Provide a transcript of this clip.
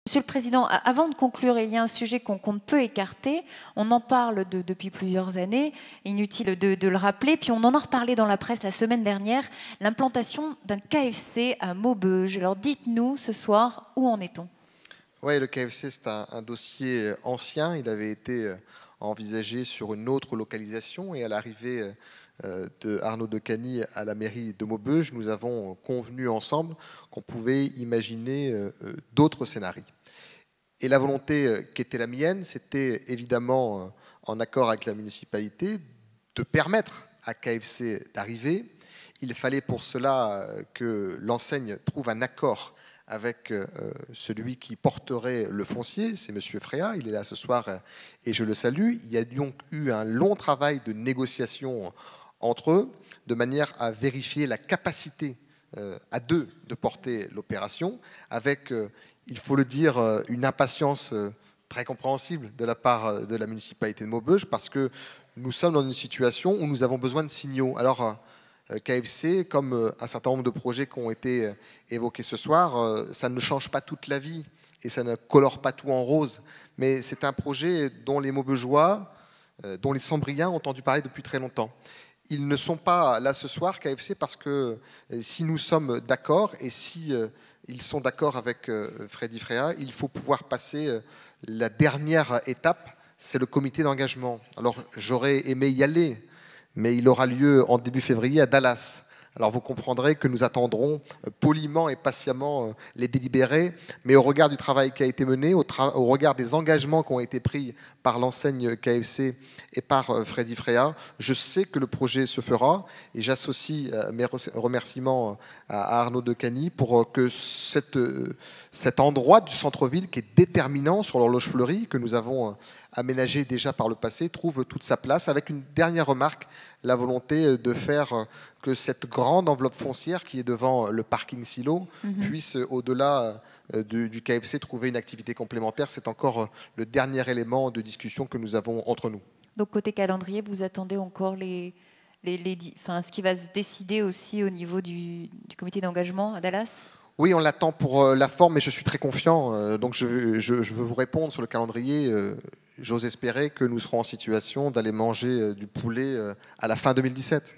Monsieur le Président, avant de conclure, il y a un sujet qu'on ne peut écarter. On en parle depuis plusieurs années, inutile de le rappeler. Puis on en a reparlé dans la presse la semaine dernière, l'implantation d'un KFC à Maubeuge. Alors dites-nous ce soir, où en est-on? Oui, le KFC, c'est un dossier ancien. Il avait été envisagé sur une autre localisation et à l'arrivée de Arnaud Decany à la mairie de Maubeuge, nous avons convenu ensemble qu'on pouvait imaginer d'autres scénarios. Et la volonté qui était la mienne, c'était évidemment, en accord avec la municipalité, de permettre à KFC d'arriver. Il fallait pour cela que l'enseigne trouve un accord avec celui qui porterait le foncier, c'est M. Fréa, il est là ce soir et je le salue. Il y a donc eu un long travail de négociation entre eux, de manière à vérifier la capacité à deux de porter l'opération, avec, il faut le dire, une impatience très compréhensible de la part de la municipalité de Maubeuge, parce que nous sommes dans une situation où nous avons besoin de signaux. Alors, KFC, comme un certain nombre de projets qui ont été évoqués ce soir, ça ne change pas toute la vie et ça ne colore pas tout en rose, mais c'est un projet dont les Maubeugeois, dont les Sambriens ont entendu parler depuis très longtemps. Ils ne sont pas là ce soir, KFC, parce que si nous sommes d'accord et si ils sont d'accord avec Freddy Fréa, il faut pouvoir passer la dernière étape, c'est le comité d'engagement. Alors j'aurais aimé y aller, mais il aura lieu en début février à Dallas. Alors vous comprendrez que nous attendrons poliment et patiemment les délibérés, mais au regard du travail qui a été mené, au regard des engagements qui ont été pris par l'enseigne KFC et par Freddy Fréa, je sais que le projet se fera et j'associe mes remerciements à Arnaud Decany pour que cet endroit du centre-ville qui est déterminant sur l'horloge fleurie, que nous avons aménagé déjà par le passé, trouve toute sa place, avec une dernière remarque, la volonté de faire que cette grande enveloppe foncière qui est devant le parking silo puisse, au-delà du KFC, trouver une activité complémentaire. C'est encore le dernier élément de discussion que nous avons entre nous. Donc côté calendrier, vous attendez encore ce qui va se décider aussi au niveau du comité d'engagement à Dallas? Oui, on l'attend pour la forme, mais je suis très confiant. Donc je veux vous répondre sur le calendrier. J'ose espérer que nous serons en situation d'aller manger du poulet à la fin 2017.